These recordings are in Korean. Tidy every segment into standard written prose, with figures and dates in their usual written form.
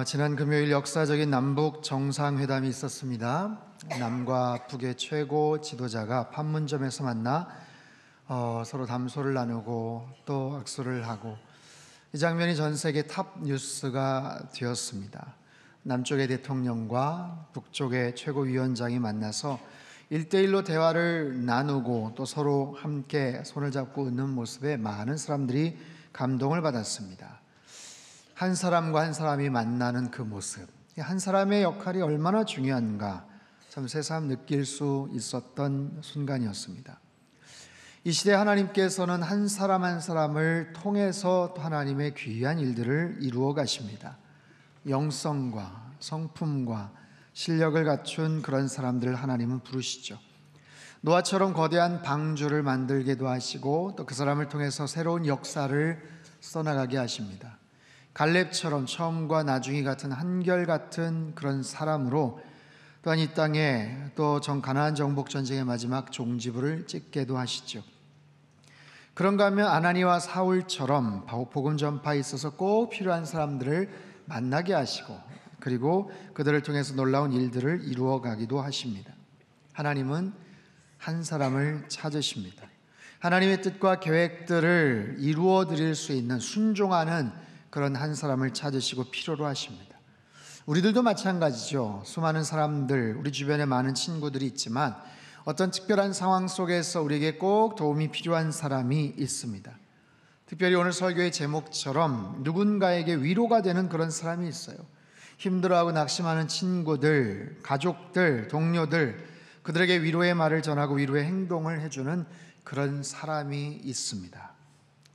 지난 금요일 역사적인 남북 정상회담이 있었습니다. 남과 북의 최고 지도자가 판문점에서 만나 서로 담소를 나누고 또 악수를 하고, 이 장면이 전 세계 탑 뉴스가 되었습니다. 남쪽의 대통령과 북쪽의 최고위원장이 만나서 1대1로 대화를 나누고 또 서로 함께 손을 잡고 웃는 모습에 많은 사람들이 감동을 받았습니다. 한 사람과 한 사람이 만나는 그 모습, 한 사람의 역할이 얼마나 중요한가 참 새삼 느낄 수 있었던 순간이었습니다. 이 시대 하나님께서는 한 사람 한 사람을 통해서 하나님의 귀한 일들을 이루어 가십니다. 영성과 성품과 실력을 갖춘 그런 사람들을 하나님은 부르시죠. 노아처럼 거대한 방주를 만들기도 하시고 또 그 사람을 통해서 새로운 역사를 써나가게 하십니다. 갈렙처럼 처음과 나중이 같은 한결같은 그런 사람으로 또한 이 땅에 또 가나안 정복 전쟁의 마지막 종지부를 찍게도 하시죠. 그런가 하면 아나니와 사울처럼 복음 전파에 있어서 꼭 필요한 사람들을 만나게 하시고, 그리고 그들을 통해서 놀라운 일들을 이루어 가기도 하십니다. 하나님은 한 사람을 찾으십니다. 하나님의 뜻과 계획들을 이루어 드릴 수 있는 순종하는 그런 한 사람을 찾으시고 필요로 하십니다. 우리들도 마찬가지죠. 수많은 사람들, 우리 주변에 많은 친구들이 있지만 어떤 특별한 상황 속에서 우리에게 꼭 도움이 필요한 사람이 있습니다. 특별히 오늘 설교의 제목처럼 누군가에게 위로가 되는 그런 사람이 있어요. 힘들어하고 낙심하는 친구들, 가족들, 동료들, 그들에게 위로의 말을 전하고 위로의 행동을 해주는 그런 사람이 있습니다.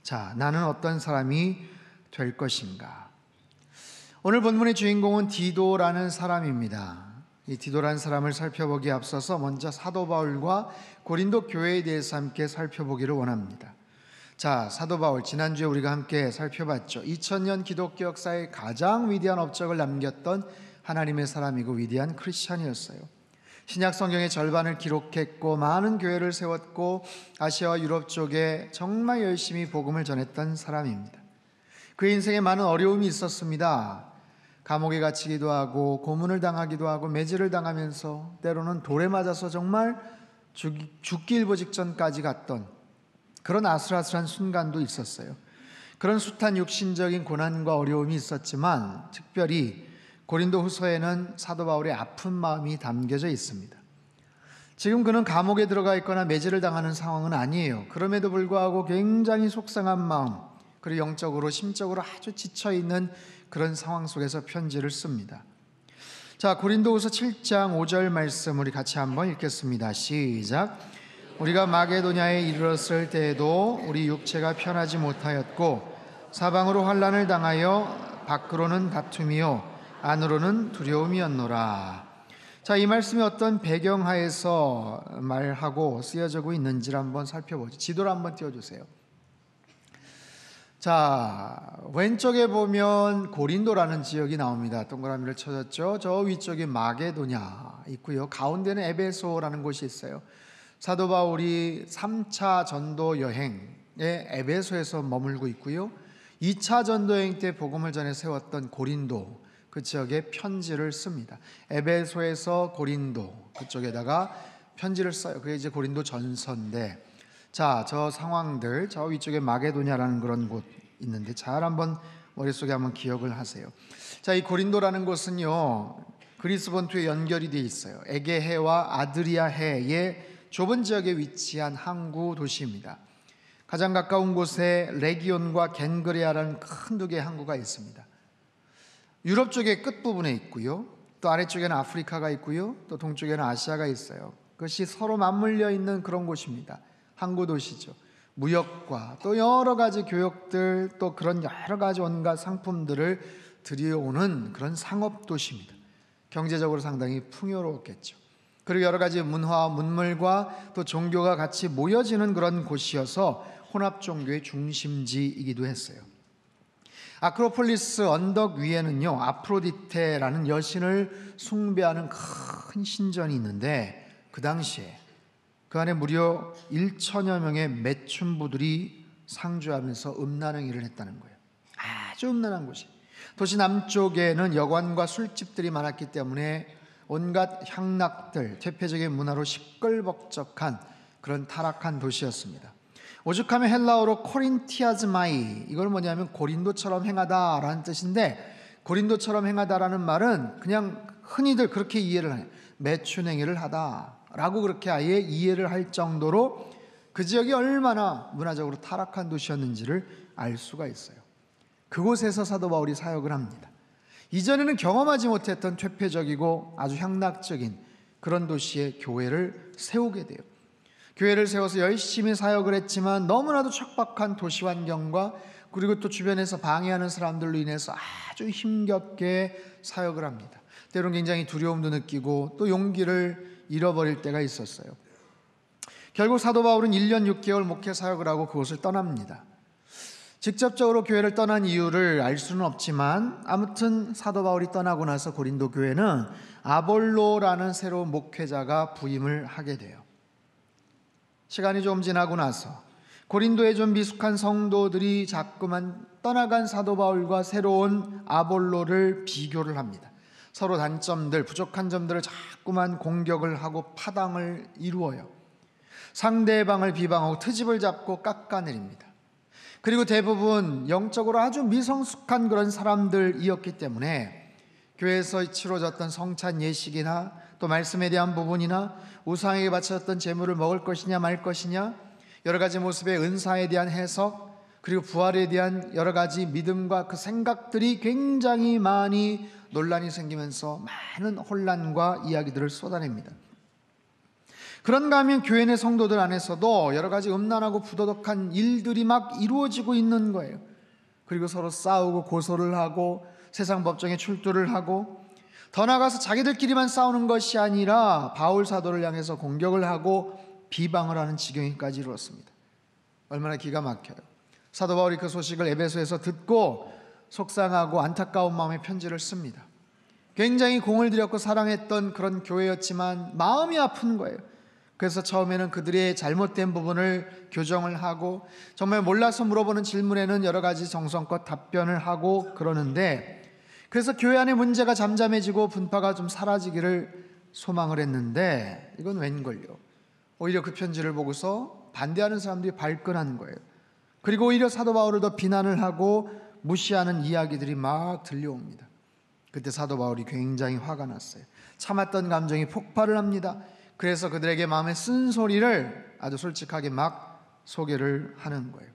자, 나는 어떤 사람이 될 것인가? 오늘 본문의 주인공은 디도라는 사람입니다. 이 디도라는 사람을 살펴보기에 앞서서 먼저 사도 바울과 고린도 교회에 대해서 함께 살펴보기를 원합니다. 자, 사도 바울, 지난주에 우리가 함께 살펴봤죠. 2000년 기독교 역사의 가장 위대한 업적을 남겼던 하나님의 사람이고 위대한 크리스찬이었어요. 신약 성경의 절반을 기록했고 많은 교회를 세웠고 아시아와 유럽 쪽에 정말 열심히 복음을 전했던 사람입니다. 그의 인생에 많은 어려움이 있었습니다. 감옥에 갇히기도 하고 고문을 당하기도 하고 매질을 당하면서 때로는 돌에 맞아서 정말 죽기 일보 직전까지 갔던 그런 아슬아슬한 순간도 있었어요. 그런 숱한 육신적인 고난과 어려움이 있었지만 특별히 고린도 후서에는 사도 바울의 아픈 마음이 담겨져 있습니다. 지금 그는 감옥에 들어가 있거나 매질을 당하는 상황은 아니에요. 그럼에도 불구하고 굉장히 속상한 마음, 그리고 영적으로 심적으로 아주 지쳐있는 그런 상황 속에서 편지를 씁니다. 자, 고린도후서 7장 5절 말씀 우리 같이 한번 읽겠습니다. 시작. 우리가 마게도냐에 이르렀을 때에도 우리 육체가 편하지 못하였고 사방으로 환난을 당하여 밖으로는 다툼이요 안으로는 두려움이었노라. 자, 이 말씀이 어떤 배경하에서 말하고 쓰여지고 있는지를 한번 살펴보죠. 지도를 한번 띄워주세요. 자, 왼쪽에 보면 고린도라는 지역이 나옵니다. 동그라미를 쳐졌죠. 저 위쪽에 마게도냐 있고요. 가운데는 에베소라는 곳이 있어요. 사도 바울이 3차 전도 여행에 에베소에서 머물고 있고요. 2차 전도 여행 때 복음을 전해 세웠던 고린도, 그 지역에 편지를 씁니다. 에베소에서 고린도 그쪽에다가 편지를 써요. 그게 이제 고린도 전서인데, 자, 저 상황들, 저 위쪽에 마게도냐라는 그런 곳 있는데 잘 한번 머릿속에 한번 기억을 하세요. 자, 이 고린도라는 곳은요 그리스 본토에 연결이 되어 있어요. 에게해와 아드리아해의 좁은 지역에 위치한 항구 도시입니다. 가장 가까운 곳에 레기온과 겐그레아라는 큰 두 개의 항구가 있습니다. 유럽 쪽의 끝부분에 있고요, 또 아래쪽에는 아프리카가 있고요, 또 동쪽에는 아시아가 있어요. 그것이 서로 맞물려 있는 그런 곳입니다. 항구 도시죠. 무역과 또 여러 가지 교역들, 또 그런 여러 가지 온갖 상품들을 들여오는 그런 상업 도시입니다. 경제적으로 상당히 풍요로웠겠죠. 그리고 여러 가지 문화와 문물과 또 종교가 같이 모여지는 그런 곳이어서 혼합 종교의 중심지이기도 했어요. 아크로폴리스 언덕 위에는요 아프로디테라는 여신을 숭배하는 큰 신전이 있는데, 그 당시에 그 안에 무려 1천여 명의 매춘부들이 상주하면서 음란행위를 했다는 거예요. 아주 음란한 곳이. 도시 남쪽에는 여관과 술집들이 많았기 때문에 온갖 향락들, 퇴폐적인 문화로 시끌벅적한 그런 타락한 도시였습니다. 오죽하면 헬라어로 코린티아즈마이, 이걸 뭐냐면 고린도처럼 행하다라는 뜻인데, 고린도처럼 행하다라는 말은 그냥 흔히들 그렇게 이해를 해요. 매춘행위를 하다라고 그렇게 아예 이해를 할 정도로 그 지역이 얼마나 문화적으로 타락한 도시였는지를 알 수가 있어요. 그곳에서 사도 바울이 사역을 합니다. 이전에는 경험하지 못했던 퇴폐적이고 아주 향락적인 그런 도시에 교회를 세우게 돼요. 교회를 세워서 열심히 사역을 했지만 너무나도 척박한 도시 환경과 그리고 또 주변에서 방해하는 사람들로 인해서 아주 힘겹게 사역을 합니다. 때로는 굉장히 두려움도 느끼고 또 용기를 잃어버릴 때가 있었어요. 결국 사도 바울은 1년 6개월 목회 사역을 하고 그곳을 떠납니다. 직접적으로 교회를 떠난 이유를 알 수는 없지만 아무튼 사도 바울이 떠나고 나서 고린도 교회는 아볼로라는 새로운 목회자가 부임을 하게 돼요. 시간이 좀 지나고 나서 고린도의 좀 미숙한 성도들이 자꾸만 떠나간 사도 바울과 새로운 아볼로를 비교를 합니다. 서로 단점들, 부족한 점들을 자꾸만 공격을 하고 파당을 이루어요. 상대방을 비방하고 트집을 잡고 깎아내립니다. 그리고 대부분 영적으로 아주 미성숙한 그런 사람들이었기 때문에 교회에서 치러졌던 성찬 예식이나 또 말씀에 대한 부분이나 우상에게 바쳤던 제물을 먹을 것이냐 말 것이냐, 여러 가지 모습의 은사에 대한 해석, 그리고 부활에 대한 여러 가지 믿음과 그 생각들이 굉장히 많이 논란이 생기면서 많은 혼란과 이야기들을 쏟아냅니다. 그런가 하면 교회 내 성도들 안에서도 여러 가지 음란하고 부도덕한 일들이 막 이루어지고 있는 거예요. 그리고 서로 싸우고 고소를 하고 세상 법정에 출두를 하고, 더 나아가서 자기들끼리만 싸우는 것이 아니라 바울 사도를 향해서 공격을 하고 비방을 하는 지경까지 이르렀습니다. 얼마나 기가 막혀요. 사도 바울이 그 소식을 에베소에서 듣고 속상하고 안타까운 마음에 편지를 씁니다. 굉장히 공을 들였고 사랑했던 그런 교회였지만 마음이 아픈 거예요. 그래서 처음에는 그들의 잘못된 부분을 교정을 하고 정말 몰라서 물어보는 질문에는 여러 가지 정성껏 답변을 하고 그러는데, 그래서 교회 안에 문제가 잠잠해지고 분파가 좀 사라지기를 소망을 했는데 이건 웬걸요. 오히려 그 편지를 보고서 반대하는 사람들이 발끈한 거예요. 그리고 오히려 사도 바울을 더 비난을 하고 무시하는 이야기들이 막 들려옵니다. 그때 사도 바울이 굉장히 화가 났어요. 참았던 감정이 폭발을 합니다. 그래서 그들에게 마음의 쓴소리를 아주 솔직하게 막 소개를 하는 거예요.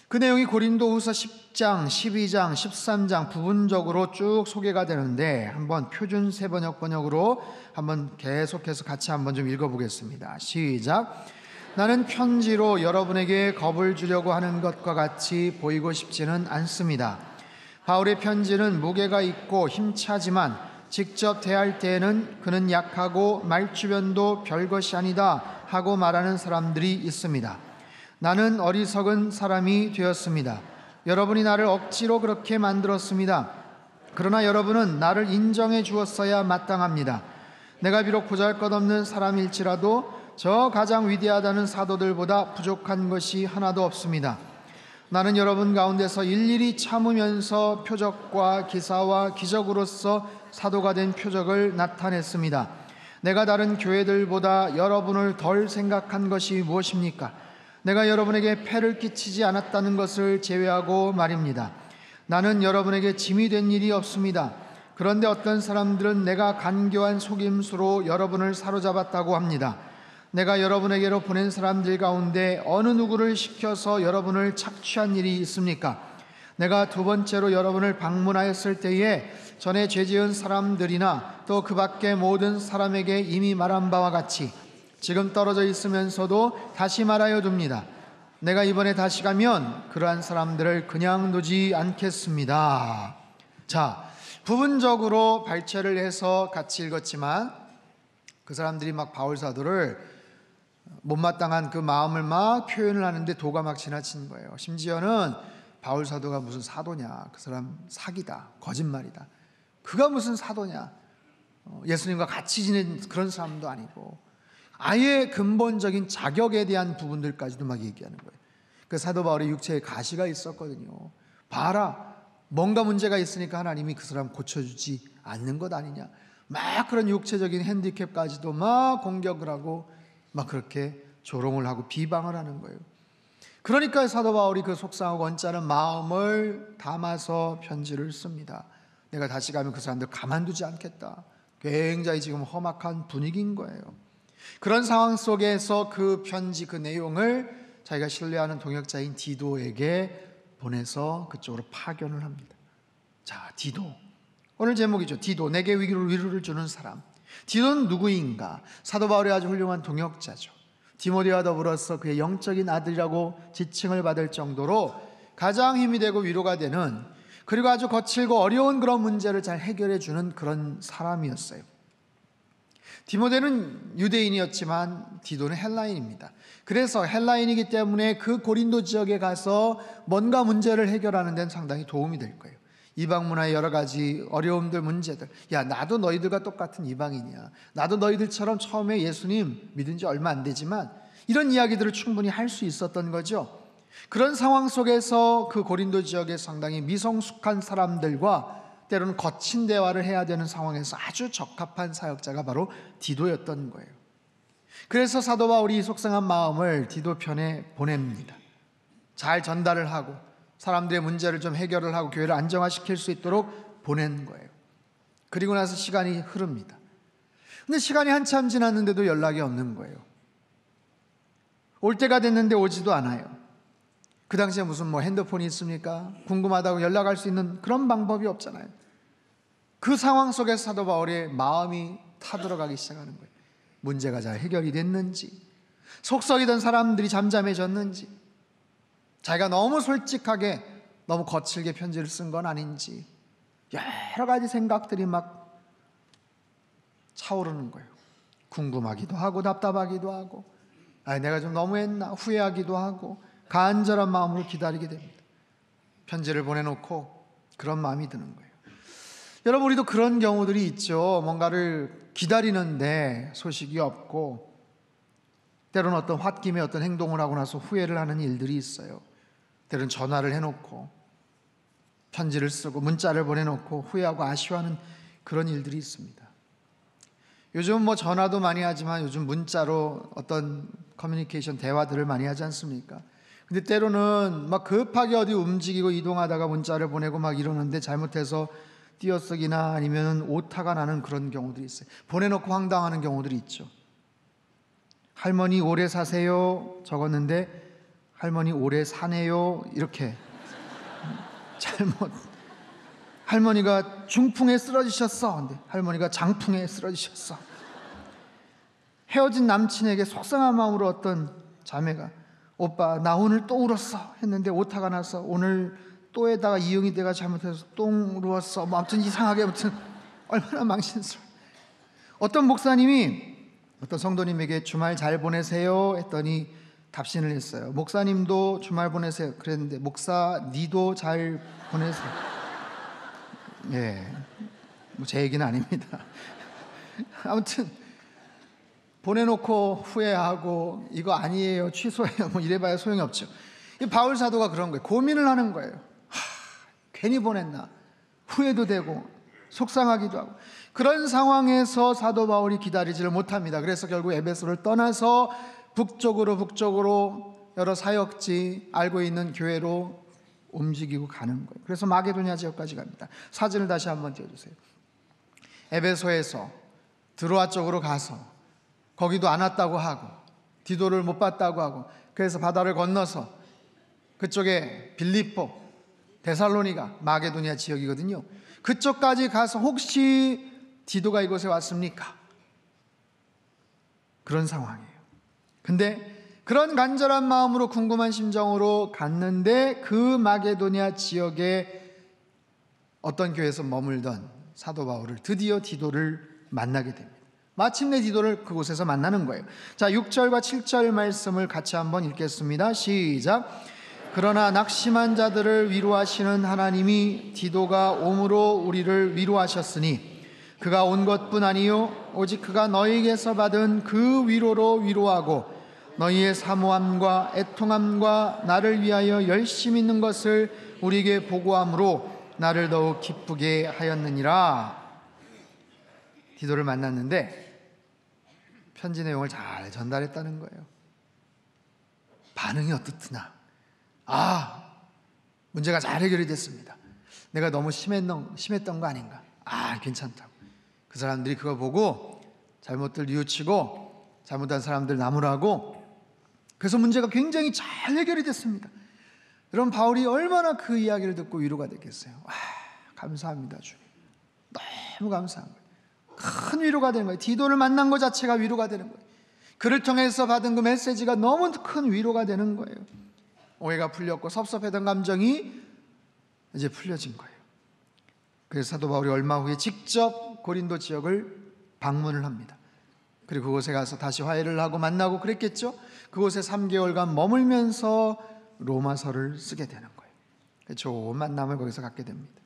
그 내용이 고린도후서 10장, 12장, 13장 부분적으로 쭉 소개가 되는데 한번 표준 세번역 번역으로 한번 계속해서 같이 한번 좀 읽어보겠습니다. 시작. 나는 편지로 여러분에게 겁을 주려고 하는 것과 같이 보이고 싶지는 않습니다. 바울의 편지는 무게가 있고 힘차지만 직접 대할 때에는 그는 약하고 말주변도 별것이 아니다 하고 말하는 사람들이 있습니다. 나는 어리석은 사람이 되었습니다. 여러분이 나를 억지로 그렇게 만들었습니다. 그러나 여러분은 나를 인정해 주었어야 마땅합니다. 내가 비록 보잘것없는 사람일지라도 저 가장 위대하다는 사도들보다 부족한 것이 하나도 없습니다. 나는 여러분 가운데서 일일이 참으면서 표적과 기사와 기적으로서 사도가 된 표적을 나타냈습니다. 내가 다른 교회들보다 여러분을 덜 생각한 것이 무엇입니까? 내가 여러분에게 폐를 끼치지 않았다는 것을 제외하고 말입니다. 나는 여러분에게 짐이 된 일이 없습니다. 그런데 어떤 사람들은 내가 간교한 속임수로 여러분을 사로잡았다고 합니다. 내가 여러분에게로 보낸 사람들 가운데 어느 누구를 시켜서 여러분을 착취한 일이 있습니까? 내가 두 번째로 여러분을 방문하였을 때에 전에 죄지은 사람들이나 또 그 밖의 모든 사람에게 이미 말한 바와 같이 지금 떨어져 있으면서도 다시 말하여 둡니다. 내가 이번에 다시 가면 그러한 사람들을 그냥 두지 않겠습니다. 자, 부분적으로 발췌를 해서 같이 읽었지만 그 사람들이 막 바울 사도를 못마땅한 그 마음을 막 표현을 하는데 도가 막 지나치는 거예요. 심지어는 바울 사도가 무슨 사도냐, 그 사람 사기다, 거짓말이다, 그가 무슨 사도냐, 예수님과 같이 지낸 그런 사람도 아니고, 아예 근본적인 자격에 대한 부분들까지도 막 얘기하는 거예요. 그 사도 바울의 육체에 가시가 있었거든요. 봐라, 뭔가 문제가 있으니까 하나님이 그 사람 고쳐주지 않는 것 아니냐, 막 그런 육체적인 핸디캡까지도 막 공격을 하고 막 그렇게 조롱을 하고 비방을 하는 거예요. 그러니까 사도 바울이 그 속상하고 언짢은 마음을 담아서 편지를 씁니다. 내가 다시 가면 그 사람들 가만두지 않겠다. 굉장히 지금 험악한 분위기인 거예요. 그런 상황 속에서 그 편지, 그 내용을 자기가 신뢰하는 동역자인 디도에게 보내서 그쪽으로 파견을 합니다. 자, 디도, 오늘 제목이죠. 디도, 내게 위로를 주는 사람. 디도는 누구인가? 사도 바울의 아주 훌륭한 동역자죠. 디모데와 더불어서 그의 영적인 아들이라고 지칭을 받을 정도로 가장 힘이 되고 위로가 되는, 그리고 아주 거칠고 어려운 그런 문제를 잘 해결해 주는 그런 사람이었어요. 디모데는 유대인이었지만 디도는 헬라인입니다. 그래서 헬라인이기 때문에 그 고린도 지역에 가서 뭔가 문제를 해결하는 데는 상당히 도움이 될 거예요. 이방 문화의 여러 가지 어려움들, 문제들, 야, 나도 너희들과 똑같은 이방인이야, 나도 너희들처럼 처음에 예수님 믿은 지 얼마 안 되지만, 이런 이야기들을 충분히 할 수 있었던 거죠. 그런 상황 속에서 그 고린도 지역의 상당히 미성숙한 사람들과 때로는 거친 대화를 해야 되는 상황에서 아주 적합한 사역자가 바로 디도였던 거예요. 그래서 사도 바울이 속상한 마음을 디도 편에 보냅니다. 잘 전달을 하고 사람들의 문제를 좀 해결을 하고 교회를 안정화시킬 수 있도록 보낸 거예요. 그리고 나서 시간이 흐릅니다. 근데 시간이 한참 지났는데도 연락이 없는 거예요. 올 때가 됐는데 오지도 않아요. 그 당시에 무슨 핸드폰이 있습니까? 궁금하다고 연락할 수 있는 그런 방법이 없잖아요. 그 상황 속에서 사도 바울의 마음이 타들어가기 시작하는 거예요. 문제가 잘 해결이 됐는지, 속썩이던 사람들이 잠잠해졌는지, 자기가 너무 솔직하게 너무 거칠게 편지를 쓴 건 아닌지, 여러 가지 생각들이 막 차오르는 거예요. 궁금하기도 하고 답답하기도 하고, 내가 좀 너무했나 후회하기도 하고, 간절한 마음으로 기다리게 됩니다. 편지를 보내놓고 그런 마음이 드는 거예요. 여러분, 우리도 그런 경우들이 있죠. 뭔가를 기다리는데 소식이 없고, 때로는 어떤 홧김에 어떤 행동을 하고 나서 후회를 하는 일들이 있어요. 때로는 전화를 해놓고 편지를 쓰고 문자를 보내놓고 후회하고 아쉬워하는 그런 일들이 있습니다. 요즘 전화도 많이 하지만 요즘 문자로 어떤 커뮤니케이션 대화들을 많이 하지 않습니까? 근데 때로는 막 급하게 어디 움직이고 이동하다가 문자를 보내고 막 이러는데 잘못해서 띄어쓰기나 아니면 오타가 나는 그런 경우들이 있어요. 보내놓고 황당하는 경우들이 있죠. 할머니 오래 사세요 적었는데 할머니 오래 사네요 이렇게 잘못, 할머니가 중풍에 쓰러지셨어 근데 할머니가 장풍에 쓰러지셨어. 헤어진 남친에게 속상한 마음으로 어떤 자매가 오빠 나 오늘 또 울었어 했는데 오타가 나서 오늘 또에다가 이응이 돼가 잘못해서 똥 울었어. 아무튼 이상하게, 아무튼 얼마나 망신스러워. 어떤 목사님이 어떤 성도님에게 주말 잘 보내세요 했더니 답신을 했어요. 목사님도 주말 보내세요. 그랬는데 목사 니도 잘 보내세요. 예, 제 얘기는 아닙니다. 아무튼 보내놓고 후회하고 이거 아니에요 취소해요 이래봐야 소용이 없죠. 이 바울 사도가 그런 거예요. 고민을 하는 거예요. 괜히 보냈나, 후회도 되고 속상하기도 하고. 그런 상황에서 사도 바울이 기다리지를 못합니다. 그래서 결국 에베소를 떠나서 북쪽으로 여러 사역지 알고 있는 교회로 움직이고 가는 거예요. 그래서 마게도냐 지역까지 갑니다. 사진을 다시 한번 띄워주세요. 에베소에서 드로아 쪽으로 가서 거기도 안 왔다고 하고 디도를 못 봤다고 하고, 그래서 바다를 건너서 그쪽에 빌립보, 데살로니가, 마게도냐 지역이거든요. 그쪽까지 가서 혹시 디도가 이곳에 왔습니까? 그런 상황이에요. 근데 그런 간절한 마음으로 궁금한 심정으로 갔는데 그 마게도냐 지역에 어떤 교회에서 머물던 사도 바울을 드디어 디도를 만나게 됩니다. 마침내 디도를 그곳에서 만나는 거예요. 자, 6절과 7절 말씀을 같이 한번 읽겠습니다. 시작. 그러나 낙심한 자들을 위로하시는 하나님이 디도가 옴으로 우리를 위로하셨으니 그가 온 것뿐 아니요 오직 그가 너희에게서 받은 그 위로로 위로하고 너희의 사모함과 애통함과 나를 위하여 열심 있는 것을 우리에게 보고함으로 나를 더욱 기쁘게 하였느니라. 디도를 만났는데 편지 내용을 잘 전달했다는 거예요. 반응이 어떻으나 문제가 잘 해결이 됐습니다. 내가 너무 심했던 거 아닌가? 괜찮다고. 그 사람들이 그거 보고 잘못들 뉘우치고 잘못한 사람들 나무라고, 그래서 문제가 굉장히 잘 해결이 됐습니다. 여러분, 바울이 얼마나 그 이야기를 듣고 위로가 됐겠어요. 감사합니다 주님. 너무 감사한 거예요. 큰 위로가 되는 거예요. 디도를 만난 것 자체가 위로가 되는 거예요. 그를 통해서 받은 그 메시지가 너무 큰 위로가 되는 거예요. 오해가 풀렸고 섭섭했던 감정이 이제 풀려진 거예요. 그래서 사도 바울이 얼마 후에 직접 고린도 지역을 방문을 합니다. 그리고 그곳에 가서 다시 화해를 하고 만나고 그랬겠죠. 그곳에 3개월간 머물면서 로마서를 쓰게 되는 거예요. 좋은 만남을 거기서 갖게 됩니다.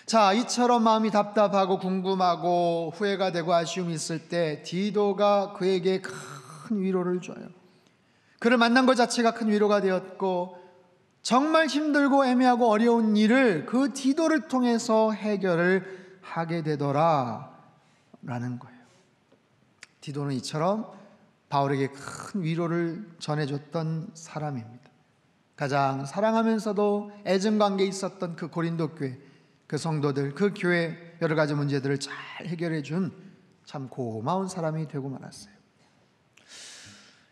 자, 이처럼 마음이 답답하고 궁금하고 후회가 되고 아쉬움이 있을 때 디도가 그에게 큰 위로를 줘요. 그를 만난 것 자체가 큰 위로가 되었고, 정말 힘들고 애매하고 어려운 일을 그 디도를 통해서 해결을 하게 되더라 라는 거예요. 디도는 이처럼 바울에게 큰 위로를 전해줬던 사람입니다. 가장 사랑하면서도 애정 관계에 있었던 그 고린도 교회, 그 성도들, 그 교회 여러 가지 문제들을 잘 해결해 준 참 고마운 사람이 되고 말았어요.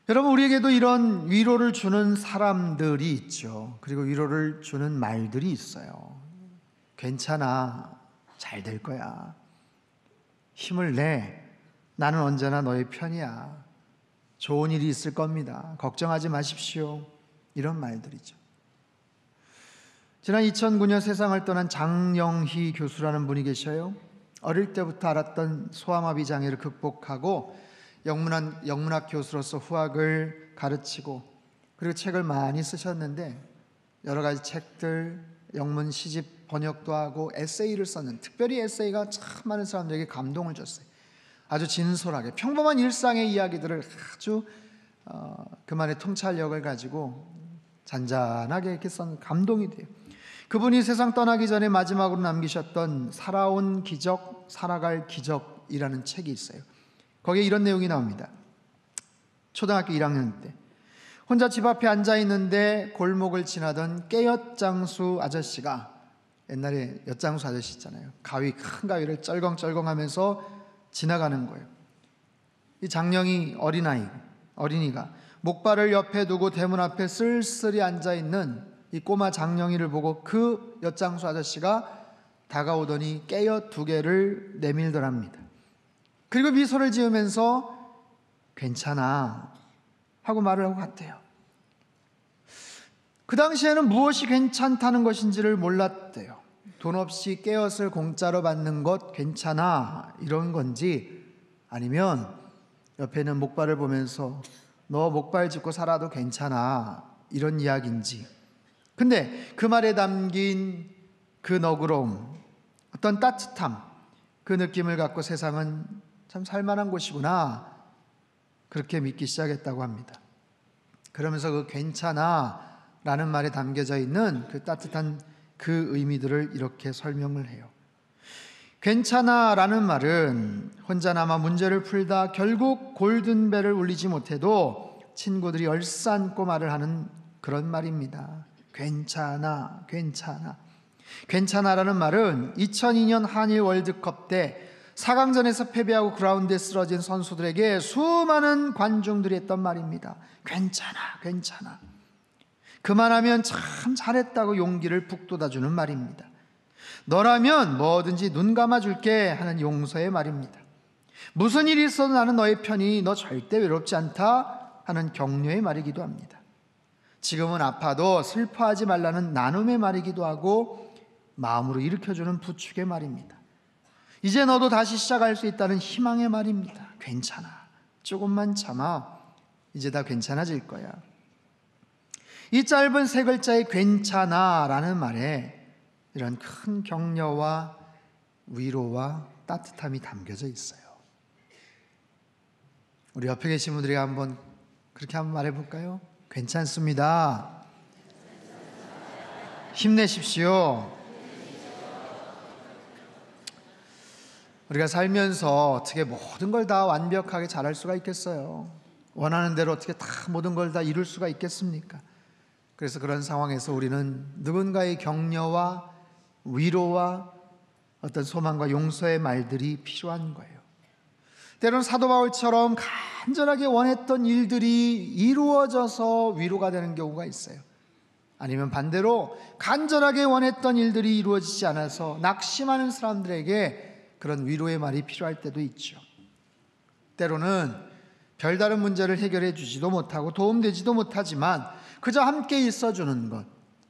여러분, 우리에게도 이런 위로를 주는 사람들이 있죠. 그리고 위로를 주는 말들이 있어요. 괜찮아, 잘 될 거야, 힘을 내, 나는 언제나 너의 편이야, 좋은 일이 있을 겁니다, 걱정하지 마십시오, 이런 말들이죠. 지난 2009년 세상을 떠난 장영희 교수라는 분이 계셔요. 어릴 때부터 알았던 소아마비 장애를 극복하고 영문학 교수로서 후학을 가르치고, 그리고 책을 많이 쓰셨는데 여러 가지 책들, 영문 시집 번역도 하고 에세이를 썼는, 특별히 에세이가 참 많은 사람들에게 감동을 줬어요. 아주 진솔하게 평범한 일상의 이야기들을 아주 그만의 통찰력을 가지고 잔잔하게 이렇게 쓴, 감동이 돼요. 그분이 세상 떠나기 전에 마지막으로 남기셨던 살아온 기적, 살아갈 기적이라는 책이 있어요. 거기에 이런 내용이 나옵니다. 초등학교 1학년 때 혼자 집 앞에 앉아 있는데 골목을 지나던 깨엿장수 아저씨가, 옛날에 엿장수 아저씨 있잖아요, 가위, 큰 가위를 쩔컹쩔컹하면서 지나가는 거예요. 이 장령이 어린이가 목발을 옆에 두고 대문 앞에 쓸쓸히 앉아 있는 이 꼬마 장령이를 보고 그 엿장수 아저씨가 다가오더니 깨엿 2개를 내밀더랍니다. 그리고 미소를 지으면서 괜찮아 하고 말을 하고 갔대요. 그 당시에는 무엇이 괜찮다는 것인지를 몰랐대요. 돈 없이 깨엿을 공짜로 받는 것 괜찮아 이런 건지, 아니면 옆에 있는 목발을 보면서 너 목발 짚고 살아도 괜찮아 이런 이야기인지. 근데 그 말에 담긴 그 너그러움, 어떤 따뜻함, 그 느낌을 갖고 세상은 참 살만한 곳이구나, 그렇게 믿기 시작했다고 합니다. 그러면서 그 괜찮아 라는 말에 담겨져 있는 그 따뜻한 그 의미들을 이렇게 설명을 해요. 괜찮아 라는 말은 혼자나마 문제를 풀다 결국 골든벨을 울리지 못해도 친구들이 얼싸안고 말을 하는 그런 말입니다. 괜찮아, 괜찮아. 괜찮아라는 말은 2002년 한일 월드컵 때 4강전에서 패배하고 그라운드에 쓰러진 선수들에게 수많은 관중들이 했던 말입니다. 괜찮아, 괜찮아. 그만하면 참 잘했다고 용기를 북돋아주는 말입니다. 너라면 뭐든지 눈 감아줄게 하는 용서의 말입니다. 무슨 일이 있어도 나는 너의 편이니 너 절대 외롭지 않다 하는 격려의 말이기도 합니다. 지금은 아파도 슬퍼하지 말라는 나눔의 말이기도 하고 마음으로 일으켜주는 부축의 말입니다. 이제 너도 다시 시작할 수 있다는 희망의 말입니다. 괜찮아, 조금만 참아, 이제 다 괜찮아질 거야. 이 짧은 3글자의 괜찮아 라는 말에 이런 큰 격려와 위로와 따뜻함이 담겨져 있어요. 우리 옆에 계신 분들이 그렇게 한번 말해볼까요? 괜찮습니다. 힘내십시오. 우리가 살면서 어떻게 모든 걸 다 완벽하게 잘할 수가 있겠어요? 원하는 대로 어떻게 다 모든 걸 다 이룰 수가 있겠습니까? 그래서 그런 상황에서 우리는 누군가의 격려와 위로와 어떤 소망과 용서의 말들이 필요한 거예요. 때로는 사도 바울처럼 간절하게 원했던 일들이 이루어져서 위로가 되는 경우가 있어요. 아니면 반대로 간절하게 원했던 일들이 이루어지지 않아서 낙심하는 사람들에게 그런 위로의 말이 필요할 때도 있죠. 때로는 별다른 문제를 해결해 주지도 못하고 도움되지도 못하지만 그저 함께 있어주는 것,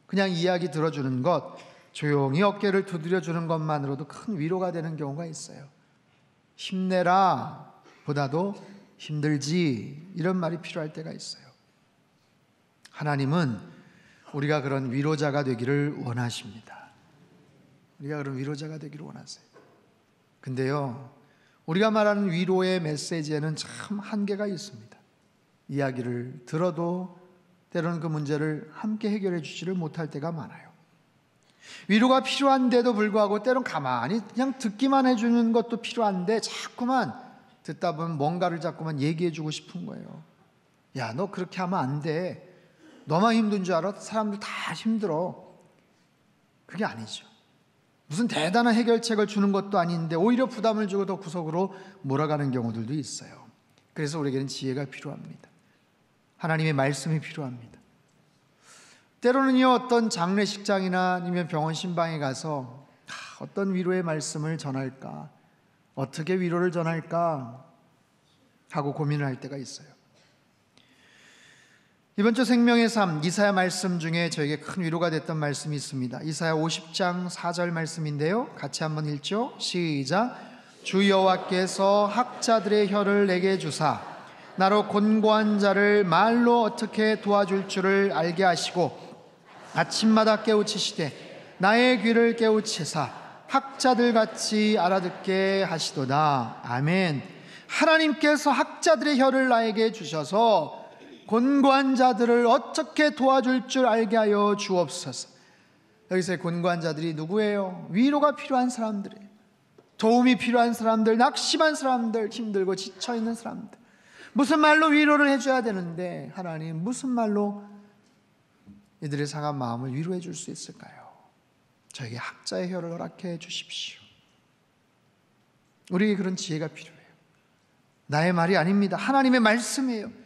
그냥 이야기 들어주는 것, 조용히 어깨를 두드려주는 것만으로도 큰 위로가 되는 경우가 있어요. 힘내라 보다도 힘들지, 이런 말이 필요할 때가 있어요. 하나님은 우리가 그런 위로자가 되기를 원하십니다. 우리가 그런 위로자가 되기를 원하세요. 근데요, 우리가 말하는 위로의 메시지에는 참 한계가 있습니다. 이야기를 들어도 때로는 그 문제를 함께 해결해 주지를 못할 때가 많아요. 위로가 필요한데도 불구하고 때로는 가만히 그냥 듣기만 해주는 것도 필요한데 자꾸만 듣다 보면 뭔가를 자꾸만 얘기해 주고 싶은 거예요. 야, 너 그렇게 하면 안 돼. 너만 힘든 줄 알아? 사람들 다 힘들어. 그게 아니죠. 무슨 대단한 해결책을 주는 것도 아닌데 오히려 부담을 주고 더 구석으로 몰아가는 경우들도 있어요. 그래서 우리에게는 지혜가 필요합니다. 하나님의 말씀이 필요합니다. 때로는요, 어떤 장례식장이나 아니면 병원 신방에 가서 어떤 위로의 말씀을 전할까, 어떻게 위로를 전할까 하고 고민을 할 때가 있어요. 이번 주 생명의 삶 이사야 말씀 중에 저에게 큰 위로가 됐던 말씀이 있습니다. 이사야 50장 4절 말씀인데요, 같이 한번 읽죠. 시작. 주 여호와께서 학자들의 혀를 내게 주사 나로 곤고한 자를 말로 어떻게 도와줄 줄을 알게 하시고 아침마다 깨우치시되 나의 귀를 깨우치사 학자들 같이 알아듣게 하시도다. 아멘. 하나님께서 학자들의 혀를 나에게 주셔서 곤고한 자들을 어떻게 도와줄 줄 알게 하여 주옵소서. 여기서의 곤고한 자들이 누구예요? 위로가 필요한 사람들이에요. 도움이 필요한 사람들, 낙심한 사람들, 힘들고 지쳐있는 사람들. 무슨 말로 위로를 해줘야 되는데 하나님 무슨 말로 이들의 상한 마음을 위로해 줄 수 있을까요? 저에게 학자의 혀를 허락해 주십시오. 우리에게 그런 지혜가 필요해요. 나의 말이 아닙니다. 하나님의 말씀이에요.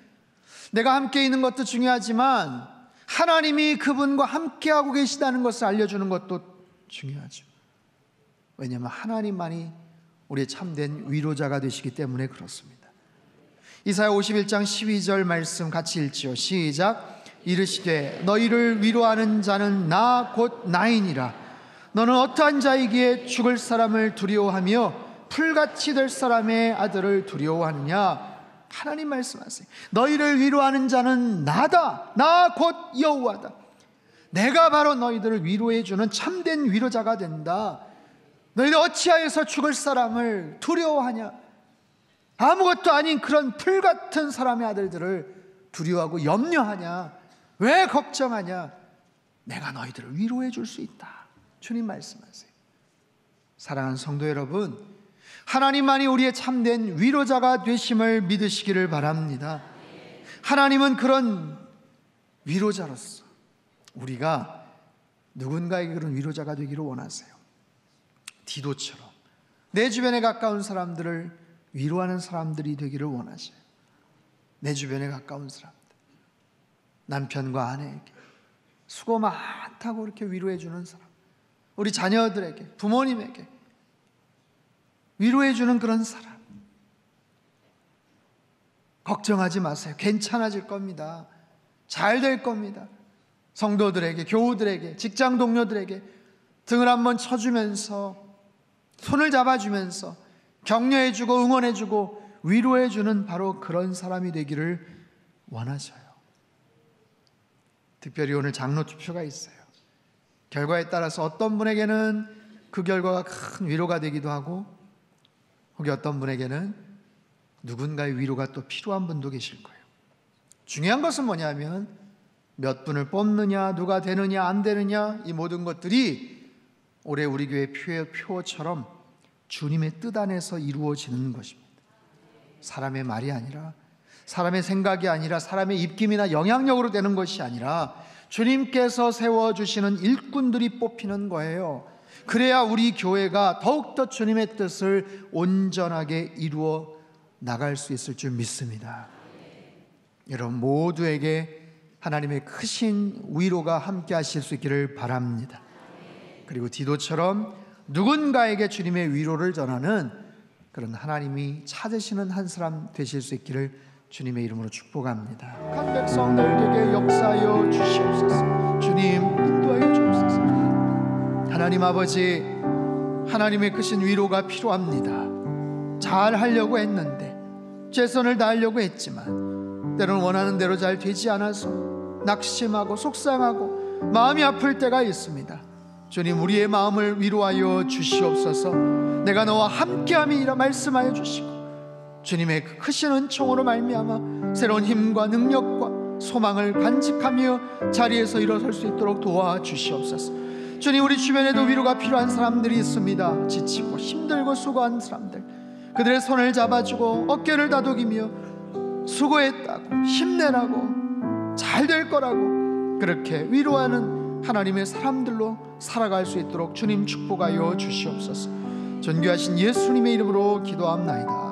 내가 함께 있는 것도 중요하지만 하나님이 그분과 함께하고 계시다는 것을 알려주는 것도 중요하죠. 왜냐하면 하나님만이 우리의 참된 위로자가 되시기 때문에 그렇습니다. 이사야 51장 12절 말씀 같이 읽지요. 시작. 이르시되 너희를 위로하는 자는 나 곧 나이니라. 너는 어떠한 자이기에 죽을 사람을 두려워하며 풀같이 될 사람의 아들을 두려워하느냐. 하나님 말씀하세요. 너희를 위로하는 자는 나다. 나 곧 여호와다. 내가 바로 너희들을 위로해 주는 참된 위로자가 된다. 너희들 어찌하여서 죽을 사람을 두려워하냐. 아무것도 아닌 그런 풀같은 사람의 아들들을 두려워하고 염려하냐. 왜 걱정하냐. 내가 너희들을 위로해 줄 수 있다. 주님 말씀하세요. 사랑하는 성도 여러분, 하나님만이 우리의 참된 위로자가 되심을 믿으시기를 바랍니다. 하나님은 그런 위로자로서 우리가 누군가에게 그런 위로자가 되기를 원하세요. 디도처럼 내 주변에 가까운 사람들을 위로하는 사람들이 되기를 원하셔요. 내 주변에 가까운 사람들, 남편과 아내에게 수고 많다고 이렇게 위로해 주는 사람, 우리 자녀들에게, 부모님에게 위로해 주는 그런 사람. 걱정하지 마세요. 괜찮아질 겁니다. 잘 될 겁니다. 성도들에게, 교우들에게, 직장 동료들에게 등을 한번 쳐주면서, 손을 잡아주면서 격려해주고 응원해주고 위로해주는 바로 그런 사람이 되기를 원하셔요. 특별히 오늘 장로 투표가 있어요. 결과에 따라서 어떤 분에게는 그 결과가 큰 위로가 되기도 하고, 혹시 어떤 분에게는 누군가의 위로가 또 필요한 분도 계실 거예요. 중요한 것은 뭐냐면 몇 분을 뽑느냐, 누가 되느냐 안 되느냐, 이 모든 것들이 올해 우리 교회 표처럼 주님의 뜻 안에서 이루어지는 것입니다. 사람의 말이 아니라, 사람의 생각이 아니라, 사람의 입김이나 영향력으로 되는 것이 아니라 주님께서 세워주시는 일꾼들이 뽑히는 거예요. 그래야 우리 교회가 더욱더 주님의 뜻을 온전하게 이루어 나갈 수 있을 줄 믿습니다. 여러분 모두에게 하나님의 크신 위로가 함께 하실 수 있기를 바랍니다. 그리고 디도처럼 누군가에게 주님의 위로를 전하는 그런 하나님이 찾으시는 한 사람 되실 수 있기를 주님의 이름으로 축복합니다. 한 백성들에게 역사하여 주시옵소서. 주님 인도하여 주옵소서. 하나님 아버지, 하나님의 크신 위로가 필요합니다. 잘 하려고 했는데, 최선을 다하려고 했지만 때로는 원하는 대로 잘 되지 않아서 낙심하고 속상하고 마음이 아플 때가 있습니다. 주님, 우리의 마음을 위로하여 주시옵소서. 내가 너와 함께함이니라 말씀하여 주시고, 주님의 그 크신 은총으로 말미암아 새로운 힘과 능력과 소망을 간직하며 자리에서 일어설 수 있도록 도와주시옵소서. 주님, 우리 주변에도 위로가 필요한 사람들이 있습니다. 지치고 힘들고 수고한 사람들, 그들의 손을 잡아주고 어깨를 다독이며 수고했다고, 힘내라고, 잘 될 거라고 그렇게 위로하는 하나님의 사람들로 살아갈 수 있도록 주님 축복하여 주시옵소서. 존귀하신 예수님의 이름으로 기도합나이다.